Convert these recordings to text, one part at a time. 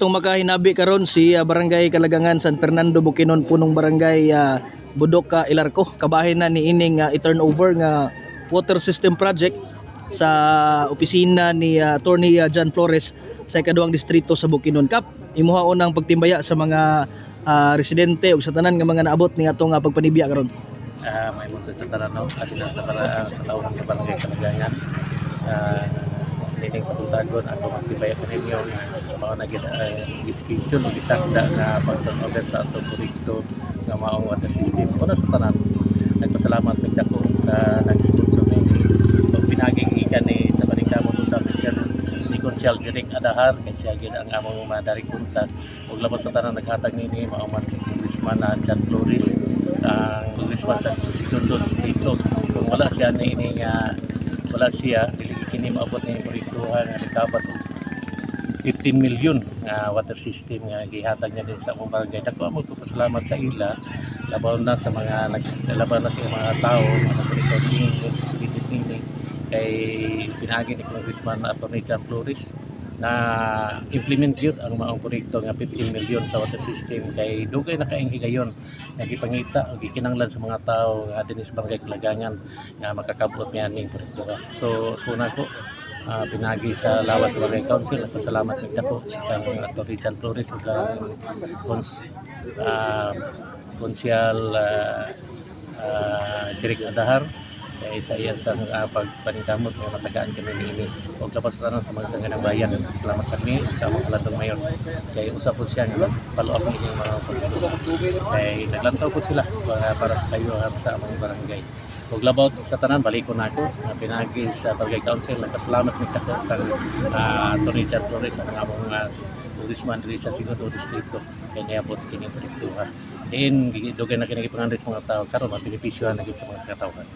Itong makahinabi karon si Barangay Kalagangan San Fernando Bukidnon punong barangay Budok Ilarco kabahin na ni ining i-turnover nga water system project sa opisina ni Attorney John Flores sa ikaduhang distrito sa Bukidnon. Kap imuha unang pagtimbaya sa mga residente ug sa tanan nga mga naabot ni atong pagpanibya karon. May munto sa tanan at sa tawhan sa barangay Kalagangan. Nining patutagon ako magtibay ko ninyo nga mao na gid schedule gitakda nga pag-turnover sa atong proyekto nga maong water system. Una sa tanan, nagpasalamat mi dako sa nag-sponsor nini ug pinaging ikan ni sa paningkamot sa official ni Consial Jeric Adahar kay siya gid ang among madaring kontak ug labas sa tanan naghatag nini mao man si Congressman John Flores ang Congressman sa Segundo Distrito. Kung wala siya niini nga wala siya dili kini maabot ni proyektuhan nga nagkabat 15 milyon nga water system nga gihatag niya din sa among barangay. Dako mo pasalamat sa ila laban na sa mga laban na sa mga tao nga nagproyekto ni facility nini kay pinagi ni Congressman Attorney John Flores na implement yun ang maong proyekto nga 15 milyon sa water system kay dugay na kaing higayon nga gipangita ug gikinahanglan sa mga tao nga dinhi sa barangay Kalagangan nga makakabot niya ning proyekto. So una ko pinagi sa lawas sa barangay council at pasalamat mi dako sa Attorney John Flores ug Consial Jeric Adahar kay sa iya sa pagpaningkamot nga matagaan kami niini ug labas na sa mga sanganang bayan. Salamat kami sa among kaladong mayor kay usap po siya nga follow up ini mga proyekto kay naglantaw po sila para sa kayo sa among barangay. Ug labaw sa tanan balik ko nako pinagi sa barangay council nagpasalamat mi dako kang Attorney John Flores sa among Congressman diri sa Segundo Distrito kay niabot kini proyektuhan. Diin dugay na kini gipangandoy sa mga tao karon mabenepisyohan na gid sa mga katawhan.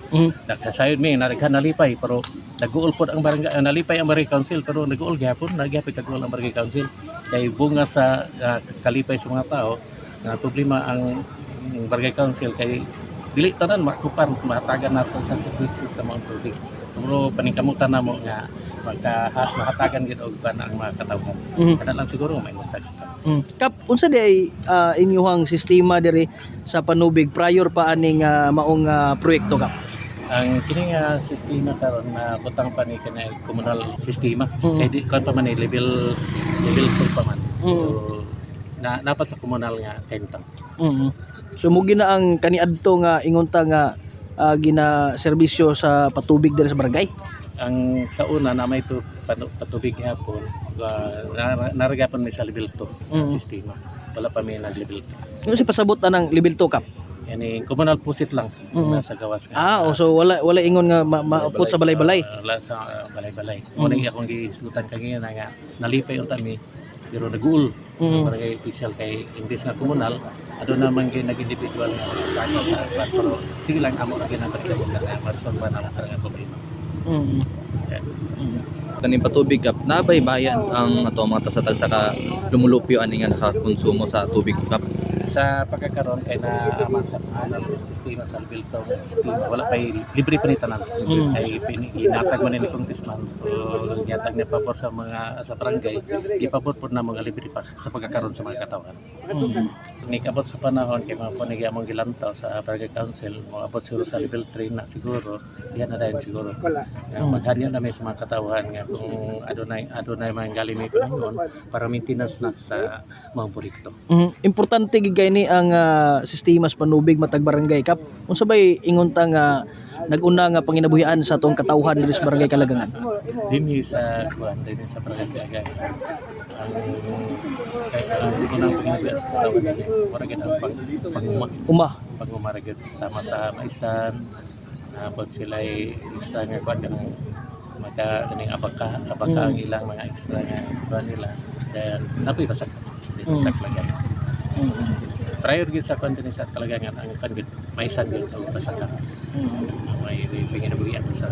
Nagkasayod mi narighan nalipay pero nag-uol pod ang barangay nalipay ang barangay council pero nag-uol gyapon nagyapon kag-uol ang barangay council kay bunga sa kalipay sa mga tao nga problema ang barangay council kay dili tanan makupan mahatagan nato sa serbisyo sa mga tubig. Pero paningkamutan namo nga mahatagan gid og ban ang mga katawhan. Kada lang siguro may montage ta. Kap unsa di inyuhang sistema diri sa panubig prior pa aning maong proyekto kap? Ang kini nga sistema karon na butang pa ni kanay komunal sistema kay di kon pa man level 2 pa man. So napa sa komunal nga tentang. So mo gina ang kaniadto nga ingunta nga gina serbisyo sa patubig diri sa barangay. Ang sa una na may patubig hapon naragapon mi sa level 2 sistema. Wala pa mi nag level 2. Ano si pasabot na ng level 2 kap? Yani komunal pusit lang nasa gawas nga. So wala ingon nga maupot sa balay-balay. Wala sa balay-balay. Muna akong gisutan kanina nga nalipay unta mi pero nag-uul barangay official kay imbis nga komunal adto naman kay nag-individual nga sa pero sige lang amo ra ginataglaw nga marson ba na ang problema. Kaning patubig kap nabay bayan ang ato mga tasatag saka lumulupyo ani nga nakakonsumo sa tubig kap sa pagkakaroon kay naaman sa sistema sa level 2 sistema wala pay libre pa ni tanan ay inatag man ni congressman so gihatag ni pabor sa mga sa barangay ipabot pod na mga libre pa sa pagkakaroon sa mga katawhan. Nikabot sa panahon kay mga panigi among gilantaw sa barangay council moabot siguro sa level 3 na siguro diyan na dayon siguro maghanyo na may sa mga katawhan nga kung adunay man galing may panahon para maintenance na sa mga proyekto. Importante gid kay ni ang sistema sa panubig matag barangay kap. Unsa bay ingunta nga nag-una nga panginabuhian sa atong katawhan diri sa barangay Kalagangan? Dinhi sa dinhi sa barangay Kalagangan. Ang unang panginabuhian sa katawhan dinhi mura gid ang paguma gid sama sa maisan abot sila extra nga kuan kanang maka kaning abaka ang ilang mga extra nga kuan nila then napoy basak lang. Prior gid sa kuan dinhi sa Kalagangan ang kan gid maisan gid og basakan. May panginabuhian sa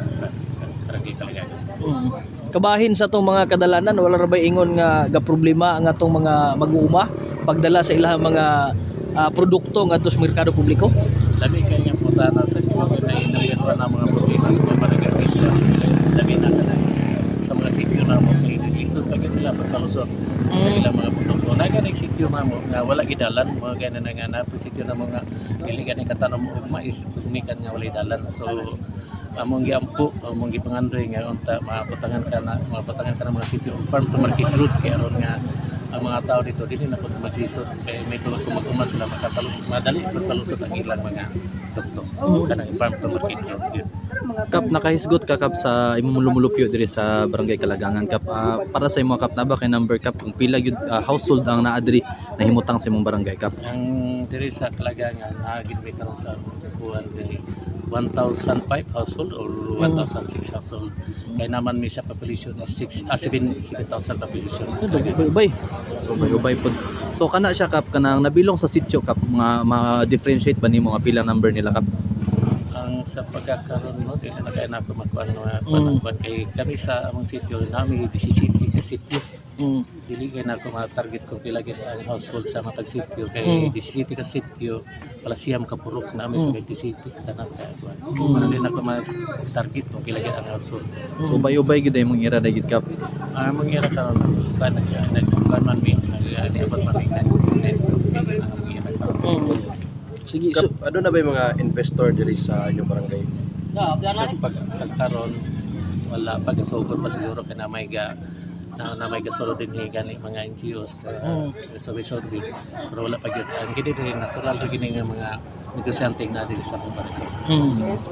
barangay Kalagangan. Kabahin sa atong mga kadalanan wala ra bay ingon nga problema ang atong mga mag-uuma pagdala sa ilahang mga produkto ngadto sa merkado publiko. Labi kay nga putana sa istorya na inabirwa na mga problema sa mga barangay official. Labi na kanay sa mga sitio na mo kay lisod pag nila pagkalusot sa ilang mga produkto namo nga wala gidalan mo gani na nga napo sityo na mga dili gani katanom og mais kumikan nga wala dalan. So among giampo among gipangandoy nga unta maputangan ka na mga sityo og farm to market route kay aron nga ang mga tao dito dili na pud maglisod kay may tulog kumag-uma sila makatalus madali magpalusot ang ilang mga doktor kanang farm to market route. Kap, nakahisgot ka kap sa imong lumulupyo diri sa Barangay Kalagangan kap. Para sa imo kap na ba kay number kap kung pila gyud household ang naa diri nahimutang sa imong barangay kap? Ang diri sa Kalagangan naagid mi karon sa buwan diri 1,005 household or 1,006 household. Kaya naman may sa population na 7,000 population. Bay. So ubay pod. So kana siya kap kanang nabilong sa sitio kap mga ma-differentiate ba nimo nga pila number nila kap? Ang sa pagkakaroon mo, dili na kaya na ako magpanagpan kay kami sa among sitio namin 17 ka sitio. Dili kay na ako ma-target kung pila gid ang household sa matag sitio kay 17 ka sitio wala siyam ka purok namin sa 20 city sa nagkakuan. Para din ako ma-target kung pila gid ang household. So ubay-ubay gid imong ira dagit kap. Among ira karon kan next man mi nag-abot man mi ang ira karon. Sige. Kap, ano na ba yung mga investor diri sa inyong barangay? So pagkaroon wala pa gasugod pa siguro kay na may gasulod din gani mga NGOs so pero wala pa gyud ang gid din natural ra gini nga mga negosyante na dili sa among barangay.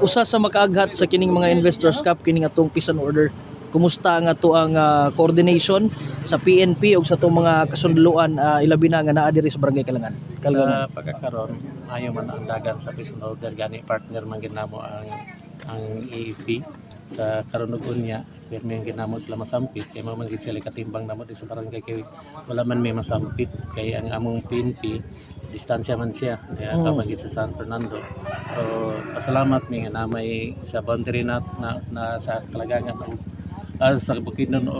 Usa sa makaaghat sa kining mga investors kap kining atong peace and order. Kumusta nga to ang coordination sa PNP ug sa atong mga kasundaloan ilabi na nga naa diri sa Barangay Kalagangan? Sa pagkakaroon ayaw man ang dagan sa peace and order gani partner man gid namo ang AFP sa karon ug unya permi ang ginamo sila masampit kay mao man gid sila katimbang namo di sa barangay kay wala man may masampit kay ang among PNP distansya man siya kapag sa San Fernando. So pasalamat mi nga na may sa boundary na sa Kalagangan sa Bukidnon o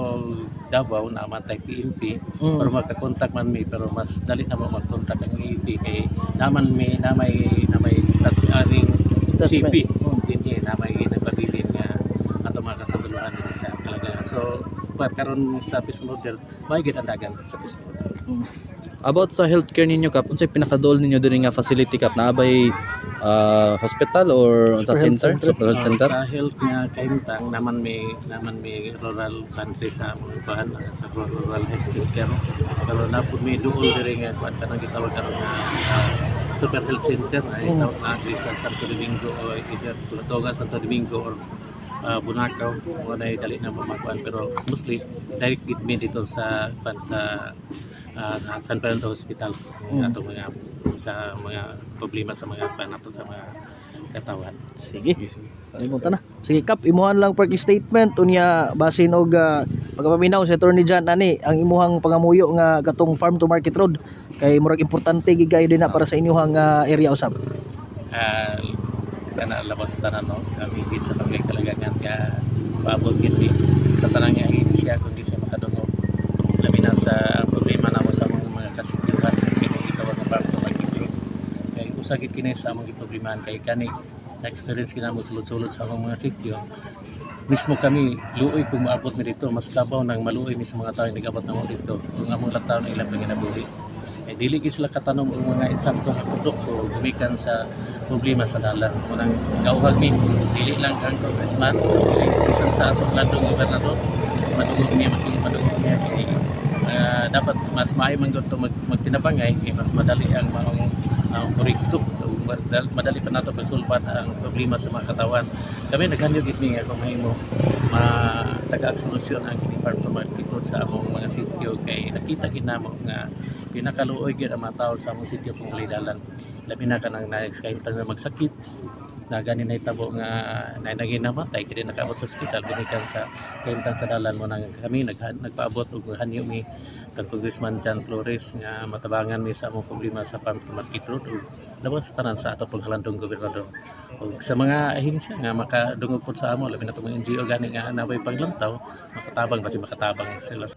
Davao na matay PNP pero magka-contact man mi pero mas dali na mo mag-contact ang EAP kay naman may aring CP dinhi na may nagpabilin nga ato mga kasundalohan dito sa Kalagangan. So karon sa peace and order may gid ang dagan sa peace and order. About sa healthcare ninyo kap, unsay pinakadol ninyo diri nga facility kap? Naabay hospital or sa center, super health center? Sa health nga kahimtang naman may rural country sa among bahan sa rural health center. Pero napud may duol diri nga kuan kanang gitawag karon nga super health center ay tawag na diri sa Santo Domingo o either Tulatonga, Santo Domingo or Bunacao mo na dali na mamakuan pero mostly direct gid mi dito sa San Fernando Hospital ato mga sa mga problema sa mga panato sa mga katawan. Sige. Kalimutan na. Sige kap, imuhan lang parking statement unya basin og pagapaminaw sa Attorney John ani ang imuhang pangamuyo nga katong farm to market road kay murag importante gigay din na para sa inyuhang area usab. Kana labas sa tanan no kami gid sa Barangay Kalagangan ka paabot gid sa tanan nga siya kun di siya makadungog labi na sa problema namo sa mga kasikyahan kini gitawag nga farm to market road kay usa gid kini sa among giproblemahan kay kani na experience kinamo sulod-sulod sa among mga sitio mismo kami luoy kung maabot mi dito mas labaw nang maluoy mi sa mga tawo nag-abot namo dito kung among lataw na ilang panginabuhi eh dili gid sila katanom og mga eksaktong produkto gumikan sa problema sa dalan unang gawhag mi dili lang ang congressman dili bisan sa atong landong gobernador madugog niya dapat mas maayo man gud magtinabangay kay mas madali ang mga proyekto madali pa nato pasulban ang problema sa mga katawan kami naghanyo gid mi nga kung mahimo matagaag solusyon ang kini farm to market road sa among mga sitio kay nakita gid namo nga pinakaluoy gid ang mga tawo sa among sitio kung walay dalan labi na kanang nagsakit na magsakit na gani na itabo nga naging namatay kaya nakaabot sa ospital binikan sa kahimtang sa dalan mo nang kami nagpaabot og hanyo mi kag Congressman John Flores nga matabangan mi sa among problema sa farm to market road ug labas sa tanan sa ato paghalandong gobernador ug sa mga ahensya nga makadungog pod sa amo labi na mga NGO gani nga nabay paglantaw makatabang kasi makatabang sila.